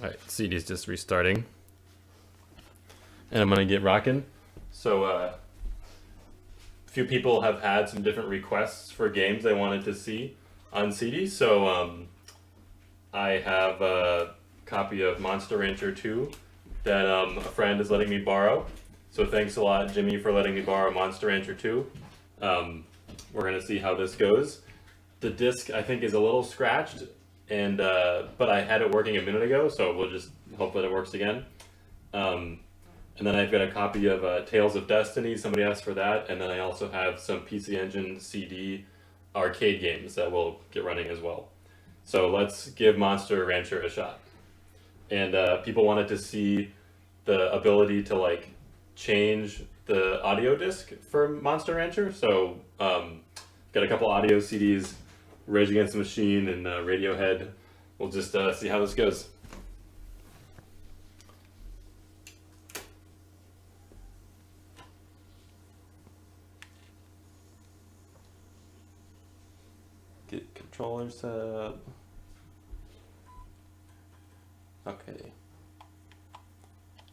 Alright, Seedi's just restarting. And I'm gonna get rocking. So, a few people have had some different requests for games they wanted to see on Seedi. So, I have a copy of Monster Rancher 2 that a friend is letting me borrow. So thanks a lot, Jimmy, for letting me borrow Monster Rancher 2. We're gonna see how this goes. The disc, I think, is a little scratched, and but I had it working a minute ago, so we'll just hope that it works again. And then I've got a copy of Tales of Destiny. Somebody asked for that, and then I also have some PC Engine CD arcade games that will get running as well. So let's give Monster Rancher a shot. And people wanted to see the ability to like change the audio disc for Monster Rancher. So got a couple audio CDs, Rage Against the Machine and Radiohead. We'll just see how this goes. Get controller set up. Okay.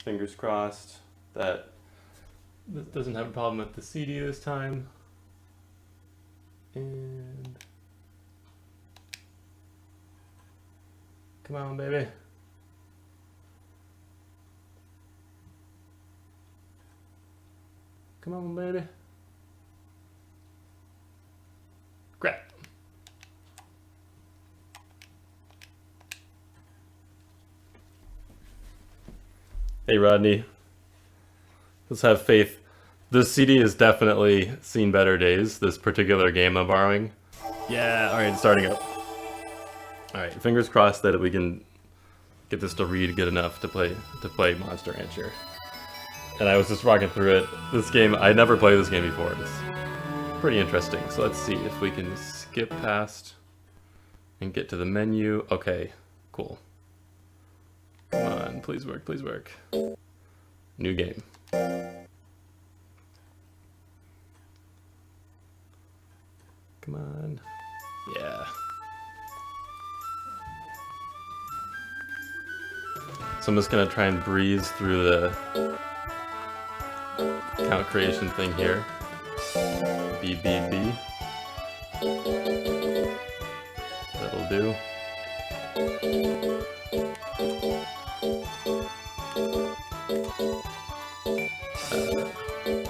Fingers crossed that this doesn't have a problem with the CD this time. And come on, baby. Come on, baby. Crap. Hey, Rodney. Let's have faith. This CD has definitely seen better days, this particular game I'm borrowing. Yeah, alright, starting up. Alright, fingers crossed that we can get this to read good enough to play Monster Rancher. And I was just rocking through it. This game, I never played this game before. It's pretty interesting. So let's see if we can skip past and get to the menu. Okay, cool. Come on, please work, please work. New game. Come on. Yeah. So I'm just gonna try and breeze through the account creation thing here. BBB. That'll do.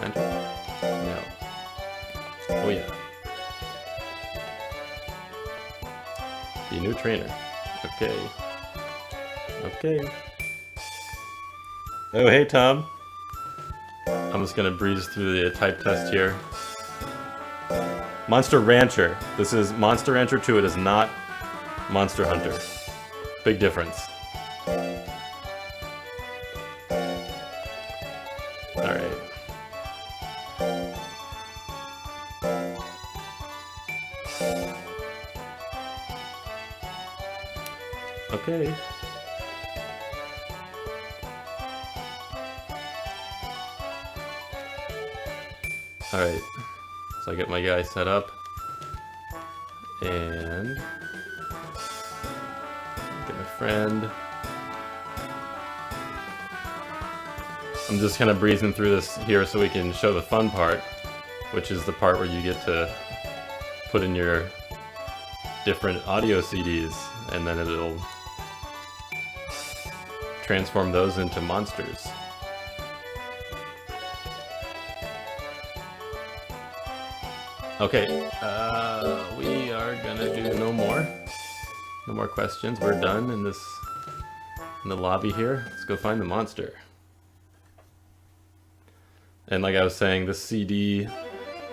Enter? No. Oh yeah. Be new trainer. Okay. Okay. Oh hey Tom. I'm just gonna breeze through the type test here. Monster Rancher. This is Monster Rancher 2. It is not Monster Hunter. Big difference. Alright. Okay. Alright. So I get my guy set up. And get my friend. I'm just kind of breezing through this here so we can show the fun part, which is the part where you get to put in your different audio CDs, and then it'll transform those into monsters. Okay, we are gonna do no more questions. We're done in the lobby here. Let's go find the monster. And like I was saying, the CD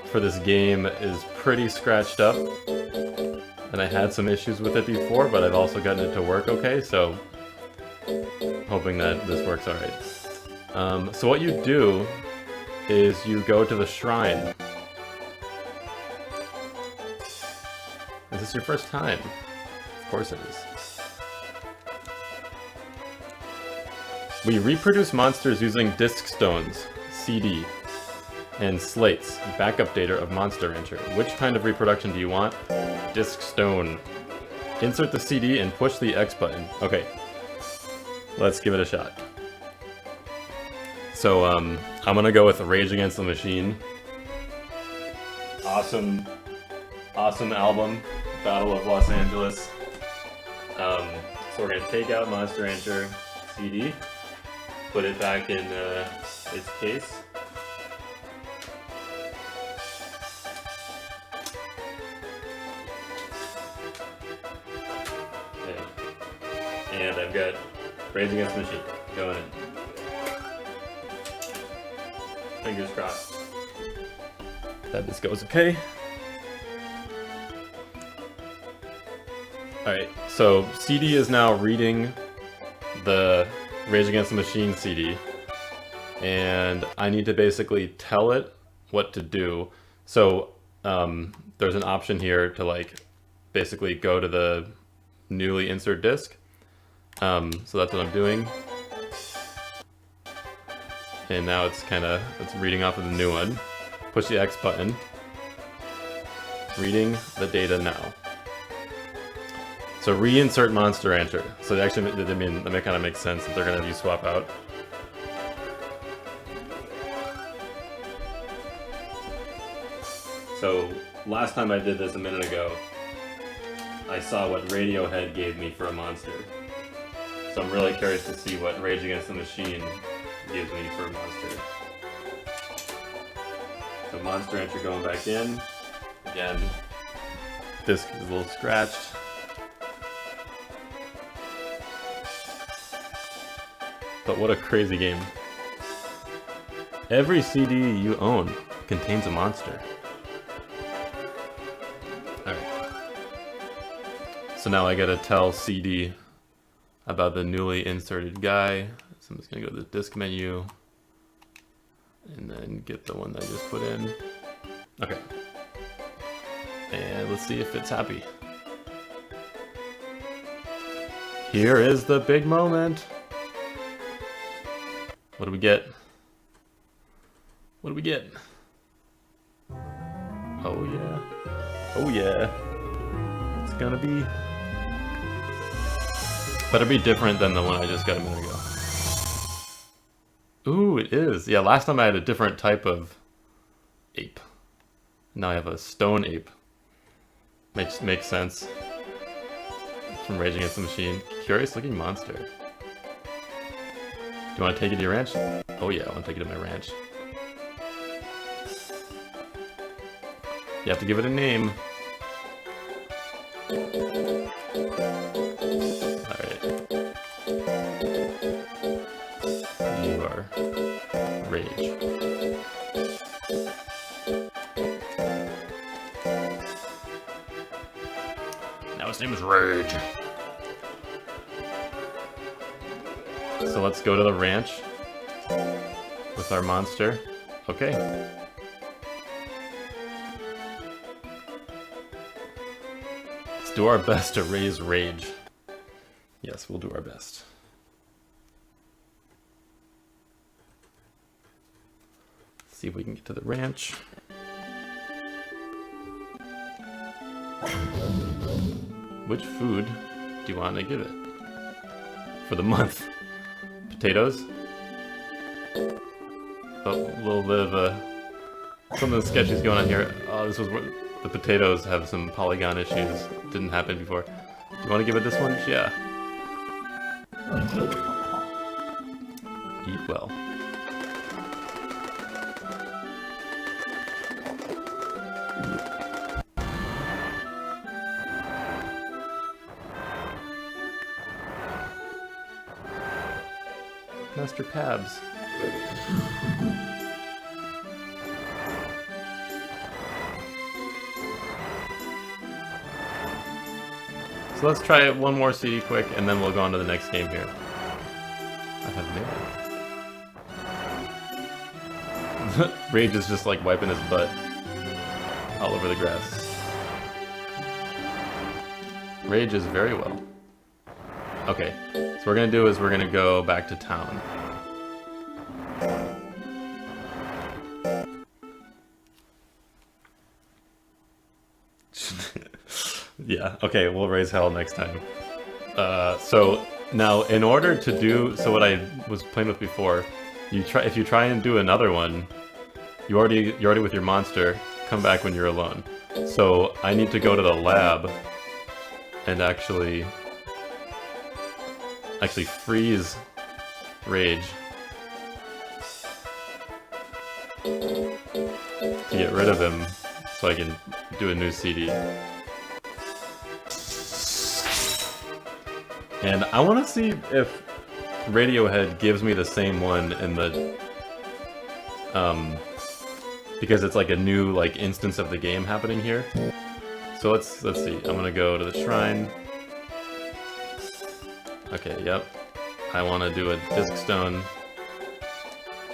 for this game is pretty scratched up. And I had some issues with it before, but I've also gotten it to work okay, so hoping that this works alright. So what you do is you go to the shrine. Is this your first time? Of course it is. We reproduce monsters using disc stones, CD, and slates, backup data of Monster Rancher. Which kind of reproduction do you want? Disc stone. Insert the CD and push the X button. Okay. Let's give it a shot. So I'm gonna go with Rage Against the Machine. Awesome album, Battle of Los Angeles. So we're gonna take out Monster Rancher CD, put it back in its case. Okay. And I've got Rage Against the Machine going in. Fingers crossed that this goes okay. Alright, so CD is now reading the Rage Against the Machine CD, and I need to basically tell it what to do. So there's an option here to like basically go to the newly insert disc. So that's what I'm doing. And now it's reading off of the new one. Push the X button. Reading the data now. So reinsert Monster Rancher. So actually, I mean, that kind of makes sense that they're gonna have you swap out. So last time I did this a minute ago, I saw what Radiohead gave me for a monster. So I'm really curious to see what Rage Against the Machine gives me for a monster. So Monster Rancher going back in. Again, disc is a little scratched. But what a crazy game. Every CD you own contains a monster. Alright. So now I gotta tell CD about the newly inserted guy. So I'm just gonna go to the disc menu and then get the one that I just put in. Okay. And let's see if it's happy. Here is the big moment. What do we get? What do we get? Oh yeah. Oh yeah. It's gonna be... better be different than the one I just got a minute ago. Ooh, it is. Yeah, last time I had a different type of ape. Now I have a stone ape. Makes sense. From Rage Against the Machine. Curious looking monster. Do you want to take it to your ranch? Oh yeah, I want to take it to my ranch. You have to give it a name. Alright. You are Rage. Now his name is Rage. So let's go to the ranch with our monster. Okay. Let's do our best to raise Rage. Yes, we'll do our best. Let's see if we can get to the ranch. Which food do you want to give it for the month? Potatoes? Oh, a little bit of something sketchy is going on here. Oh, this was where the potatoes have some polygon issues. Didn't happen before. Do you want to give it this one? Yeah. Eat well. Master Pabs. So let's try it one more CD quick, and then we'll go on to the next game here. I have mail. Rage is just like wiping his butt all over the grass. Rage is very well. Okay, so what we're gonna do is we're gonna go back to town. Yeah, okay, we'll raise hell next time. So Now, in order to do so, what I was playing with before, if you try and do another one, you're already with your monster. Come back when you're alone. So I need to go to the lab and actually freeze Rage to get rid of him, so I can do a new CD. And I want to see if Radiohead gives me the same one in the because it's like a new like instance of the game happening here. So let's see. I'm gonna go to the shrine. Okay, yep. I want to do a disc stone,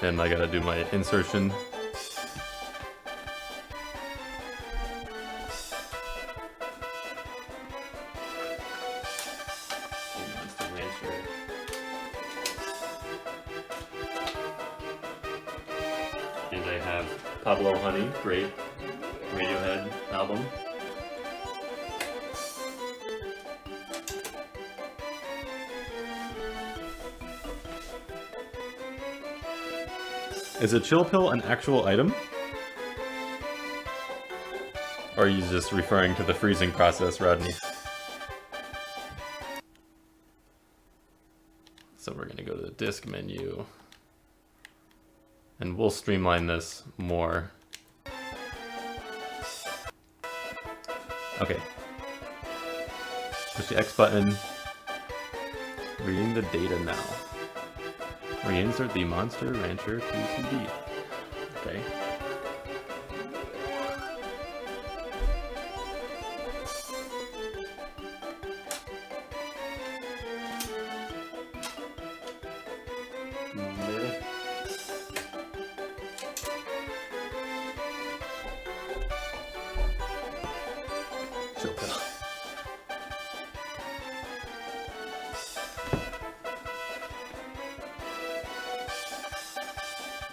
and I gotta do my insertion. And I have Pablo Honey, great Radiohead album. Is a chill pill an actual item? Or are you just referring to the freezing process, Rodney? So we're gonna go to the disk menu. And we'll streamline this more. Okay. Push the X button. Reading the data now. Reinsert the Monster Rancher to CD. Okay.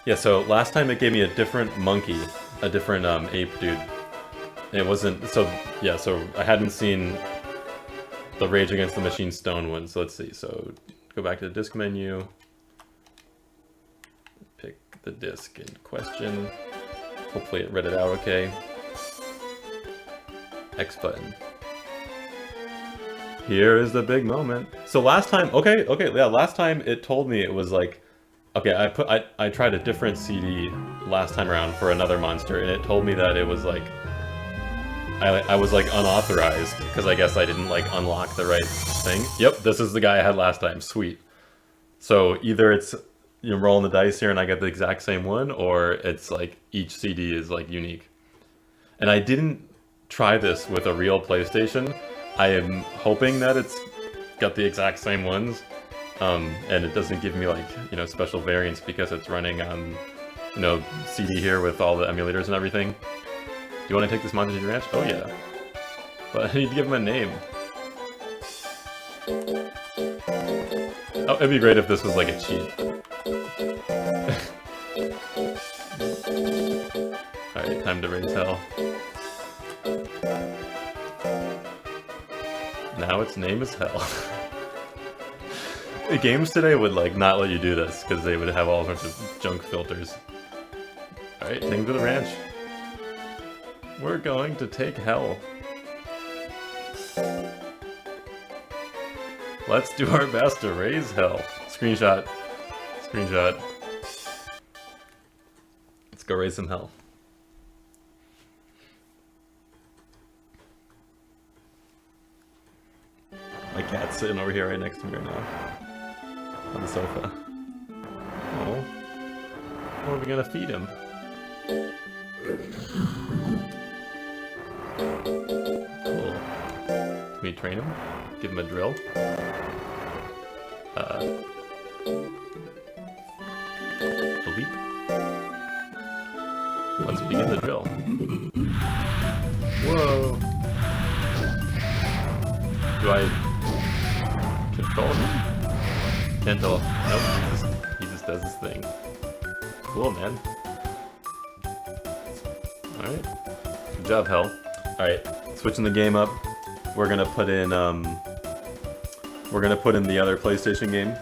Yeah, so last time it gave me a different monkey, a different ape dude. It wasn't, so yeah, so I hadn't seen the Rage Against the Machine Stone one, so let's see. So go back to the disk menu, pick the disk in question. Hopefully it read it out okay. X button. Here is the big moment. So last time, okay, yeah, last time it told me it was like, okay, I tried a different CD last time around for another monster, and it told me that it was like, I was like unauthorized, because I guess I didn't like unlock the right thing. Yep, this is the guy I had last time, sweet. So either it's, you're rolling the dice here and I get the exact same one, or it's like each CD is like unique. And I didn't try this with a real PlayStation. I am hoping that it's got the exact same ones. And it doesn't give me like, you know, special variants because it's running on, you know, CD here with all the emulators and everything. Do you want to take this monster to your ranch? Oh yeah. But I need to give him a name. Oh, it'd be great if this was like a cheat. Alright, time to raise hell. Now its name is Hell. The games today would like not let you do this because they would have all sorts of junk filters. Alright, take him to the ranch. We're going to take Hell. Let's do our best to raise Hell. Screenshot. Screenshot. Let's go raise some Hell. My cat's sitting over here right next to me right now. On the sofa. Oh. What are we gonna feed him? Cool. Can we train him? Give him a drill? A leap? Let's begin the drill. Whoa! Do I control him? Can't tell. Nope, he just does his thing. Cool, man. Alright. Good job, Hell. Alright, switching the game up. We're gonna put in, we're we're gonna put in the other PlayStation game.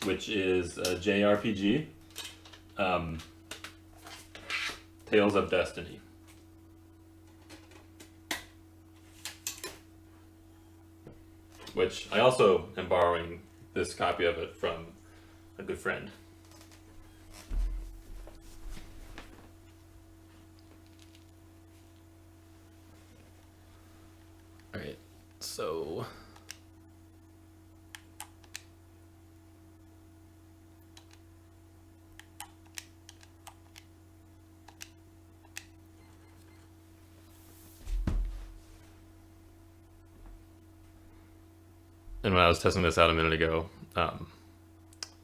Which is a JRPG, Tales of Destiny. Which I also am borrowing this copy of it from a good friend. Alright, so... And when I was testing this out a minute ago, a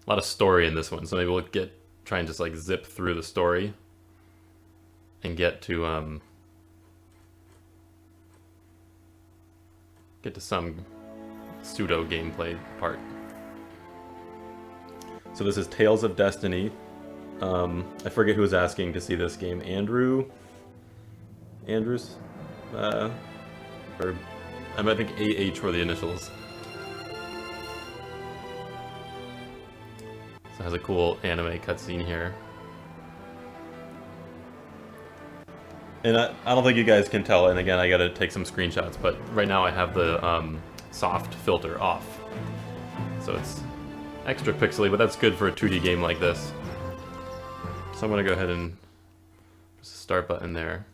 lot of story in this one, so maybe we'll try and just like zip through the story and get to some pseudo gameplay part. So this is Tales of Destiny. I forget who was asking to see this game. Andrews, or I think AH were the initials. So it has a cool anime cutscene here. And I don't think you guys can tell, and again I gotta take some screenshots, but right now I have the soft filter off. So it's extra pixely, but that's good for a 2D game like this. So I'm gonna go ahead and press the start button there.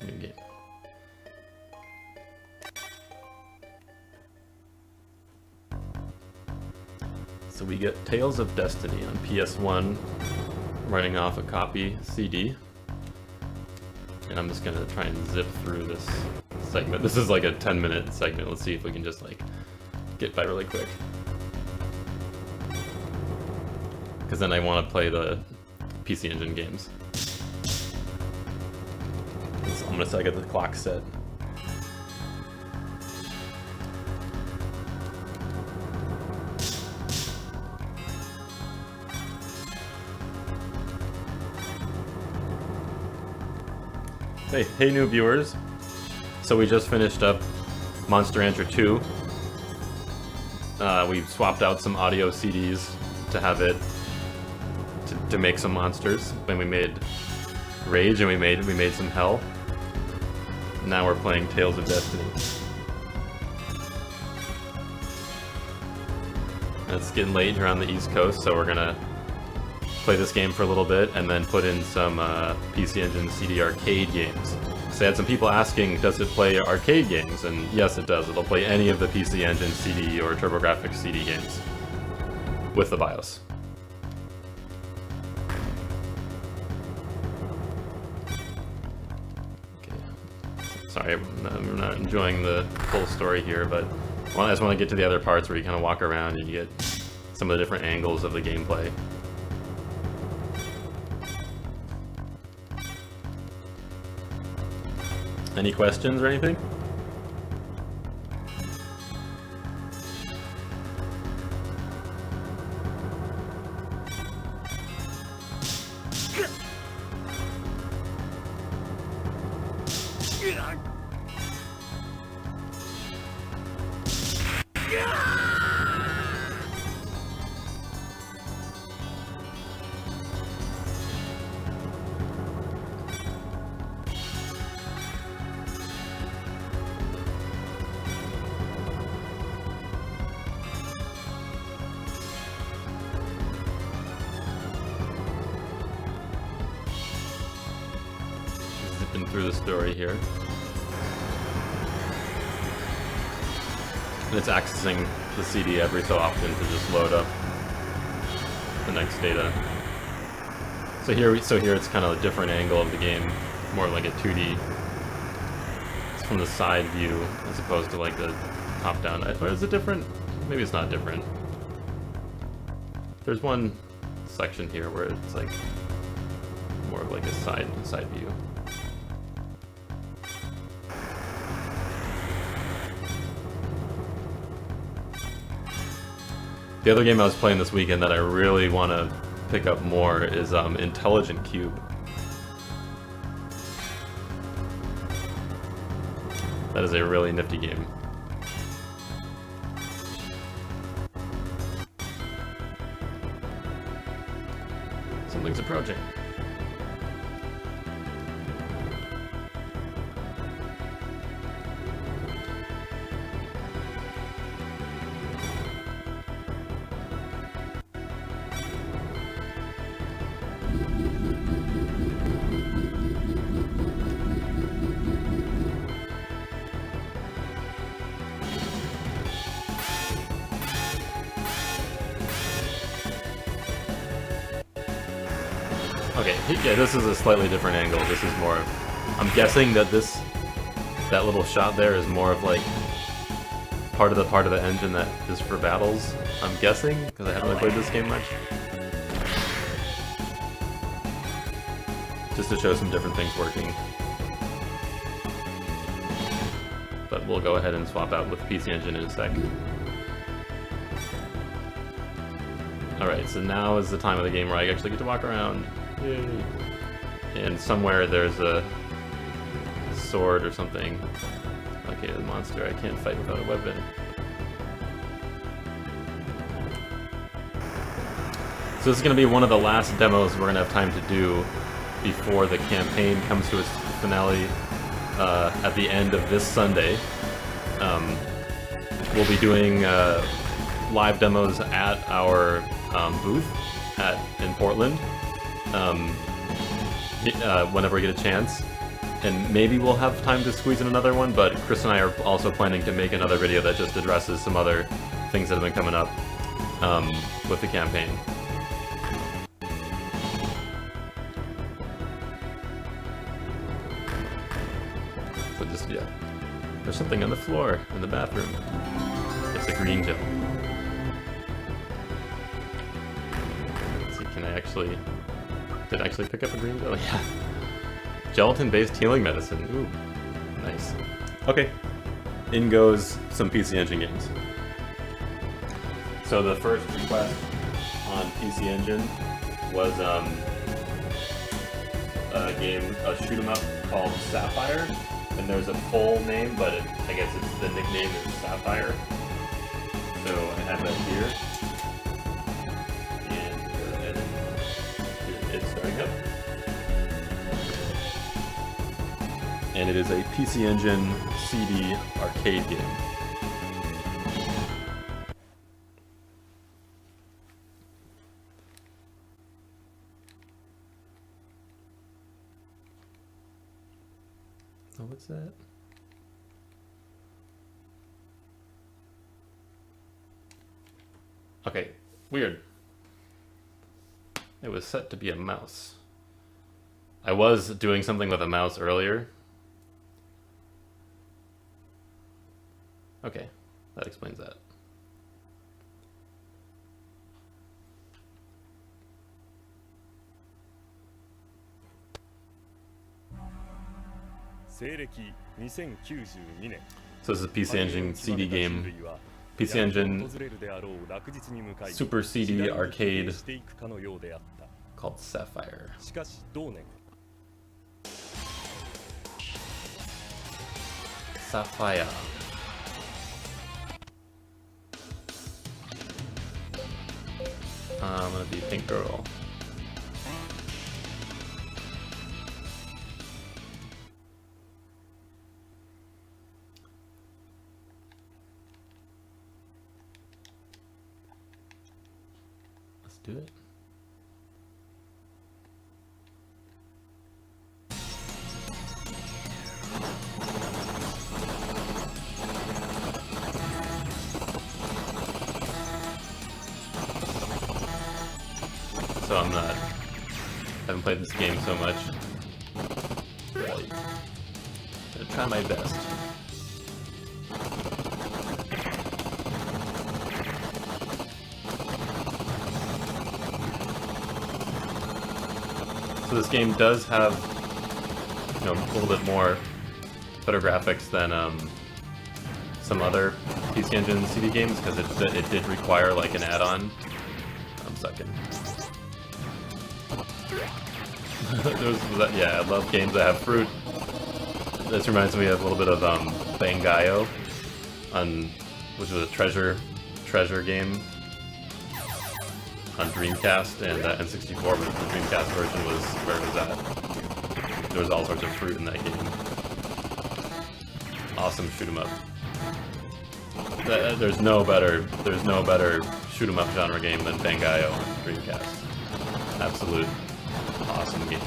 New game. So we get Tales of Destiny on PS1, running off a copy CD. And I'm just gonna try and zip through this segment. This is like a 10-minute segment. Let's see if we can just like get by really quick. Because then I want to play the PC Engine games. I'm gonna say I get the clock set. Hey new viewers. So we just finished up Monster Rancher 2. We swapped out some audio CDs to have it to make some monsters. Then we made Rage and we made some Hell. Now we're playing Tales of Destiny. And it's getting late here on the East Coast, so we're gonna play this game for a little bit and then put in some PC Engine CD arcade games. So I had some people asking, does it play arcade games? And yes, it does. It'll play any of the PC Engine CD or TurboGrafx CD games with the BIOS. Sorry, I'm not enjoying the full story here, but I just want to get to the other parts where you kind of walk around and you get some of the different angles of the gameplay. Any questions or anything? Through the story here. And it's accessing the CD every so often to just load up the next data. So here it's kind of a different angle of the game, more like a 2D. It's from the side view as opposed to like the top down. Or is it different? Maybe it's not different. There's one section here where it's like more of like a side view. The other game I was playing this weekend that I really want to pick up more is Intelligent Cube. That is a really nifty game. Something's approaching. Okay, yeah, this is a slightly different angle. This is more of... I'm guessing that that little shot there is more of like part of the engine that is for battles. I'm guessing, because I haven't really played this game much. Just to show some different things working. But we'll go ahead and swap out with PC Engine in a sec. Alright, so now is the time of the game where I actually get to walk around. Yay. And somewhere there's a sword or something. Okay, the monster I can't fight without a weapon. So this is going to be one of the last demos we're going to have time to do before the campaign comes to its finale at the end of this Sunday. We'll be doing live demos at our booth in Portland. Whenever we get a chance, and maybe we'll have time to squeeze in another one, but Chris and I are also planning to make another video that just addresses some other things that have been coming up with the campaign. So just, yeah, there's something on the floor in the bathroom. It's a green pill. Let's see, can I actually... Did I actually pick up a green pill? Yeah. Gelatin-based healing medicine. Ooh, nice. Okay, in goes some PC Engine games. So the first request on PC Engine was a game, a shoot 'em up called Sapphire, and there's a full name, but I guess the nickname is Sapphire. So I have that here. It's starting up. And it is a PC Engine CD arcade game. So what's that? Okay, weird. It was set to be a mouse. I was doing something with a mouse earlier. Okay, that explains that. So this is a PC Engine CD game. PC Engine Super CD Arcade called Sapphire. Sapphire. I'm gonna be Pink Girl. Let's do it. So I haven't played this game so much. Really, gonna try my best. So this game does have, a little bit more better graphics than some other PC Engine CD games because it did require like an add-on. I'm sucking. Yeah, I love games that have fruit. This reminds me of a little bit of Bangayo, which was a treasure game on Dreamcast, and N64, but the Dreamcast version was where it was at. There was all sorts of fruit in that game. Awesome shoot 'em up. There's no better shoot 'em up genre game than Bangayo on Dreamcast. Absolute awesome game.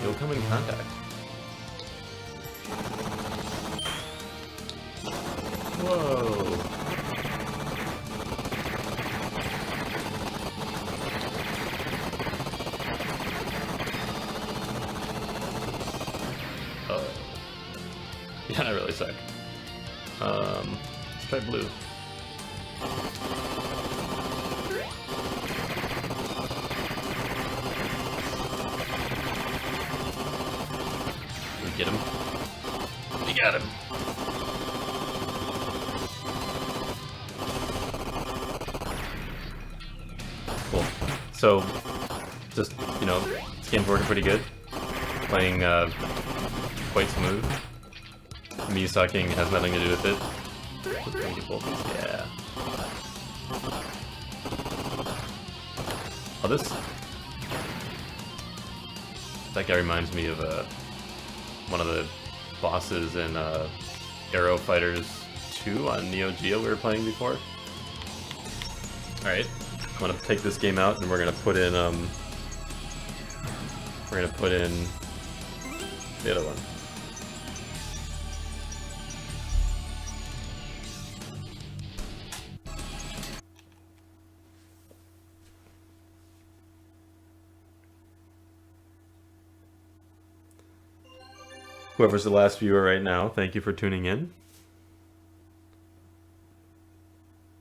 You'll come in contact. Whoa. Yeah, I really suck. Let's try blue. We get him. We got him. Cool. So, just, you know, this game's working pretty good. Playing quite smooth. Me sucking has nothing to do with it. Yeah. Oh, this... That guy reminds me of one of the bosses in Aero Fighters 2 on Neo Geo we were playing before. Alright, I'm gonna take this game out and we're gonna put in the other one. Whoever's the last viewer right now, thank you for tuning in.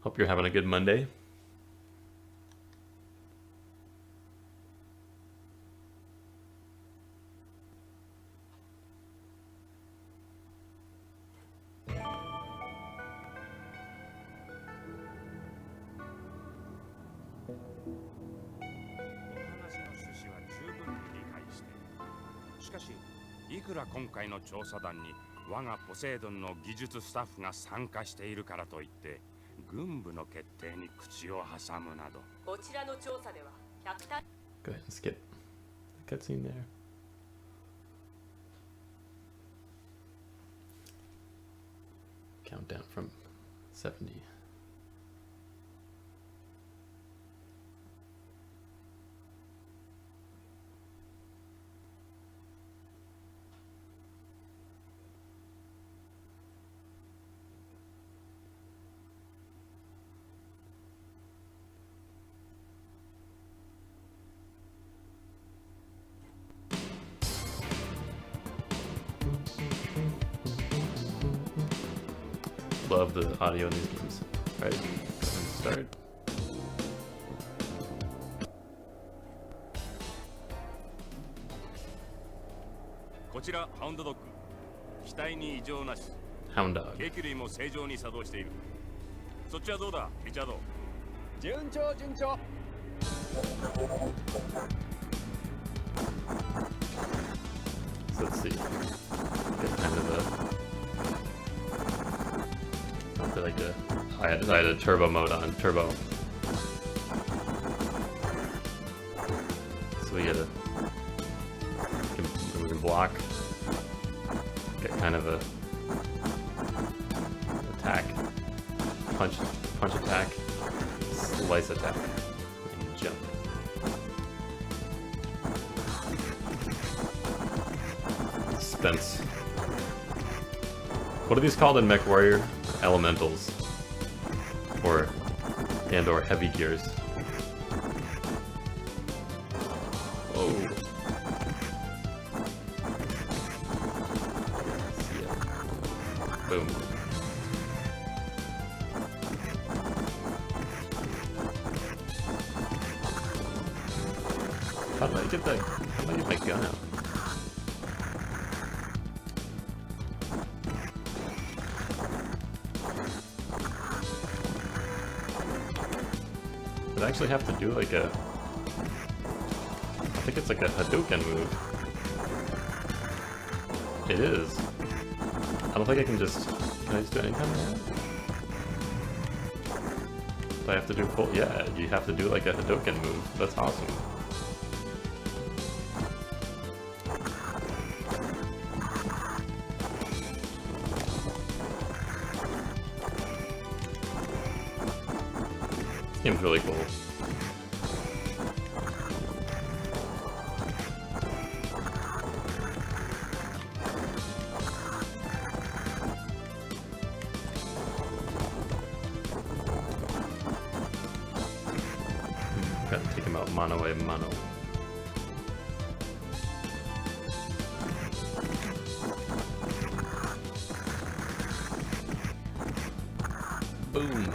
Hope you're having a good Monday. Go ahead and skip the cutscene there. Countdown from 70. Love the audio in these games. Alright, go ahead and start. Hound Dog. So let's see. Get kind of a... I had a turbo mode on, turbo. So we gotta, we can block, get kind of a attack, punch attack, slice attack, and jump. Suspense. What are these called in MechWarrior? Elementals, or heavy gears. Oh. Boom. How did I get that? How did I get my gun out? Did I actually have to do like a... I think it's like a Hadouken move. It is. I don't think I can just... Can I just do it anytime I want? Do I have to do full... Yeah, you have to do like a Hadouken move. That's awesome. This game's really cool. Gotta take him out mano a mano. Boom.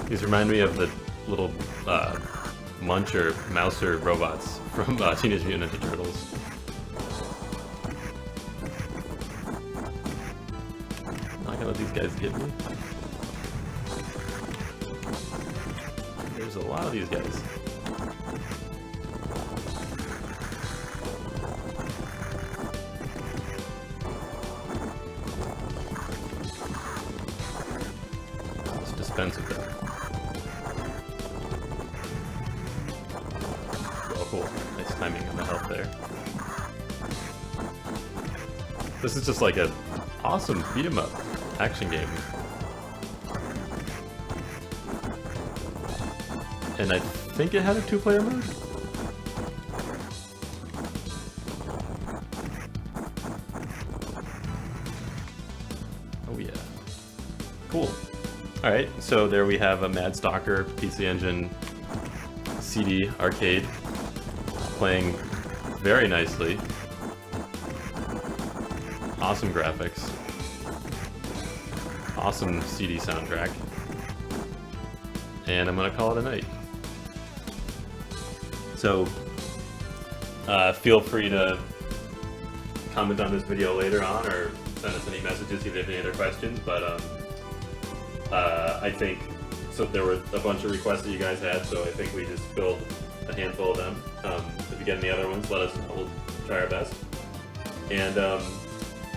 These remind me of the little muncher, mouser robots from Teenage Mutant Ninja Turtles. I'm not gonna let these guys get me. There's a lot of these guys. Let's dispense with that. Cool. Nice timing on the health there. This is just like an awesome beat 'em up action game. And I think it had a 2-player mode? Oh yeah. Cool. Alright, so there we have a Mad Stalker PC Engine CD Arcade. Playing very nicely. Awesome graphics. Awesome CD soundtrack. And I'm gonna call it a night. So, feel free to comment on this video later on or send us any messages if you have any other questions, but I think, so there were a bunch of requests that you guys had, so I think we just filled a handful of them. If you get any other ones, let us know. We'll try our best. And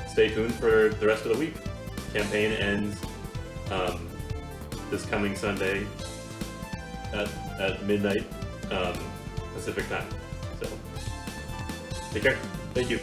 stay tuned for the rest of the week. Campaign ends this coming Sunday at midnight Pacific time. So take care. Thank you.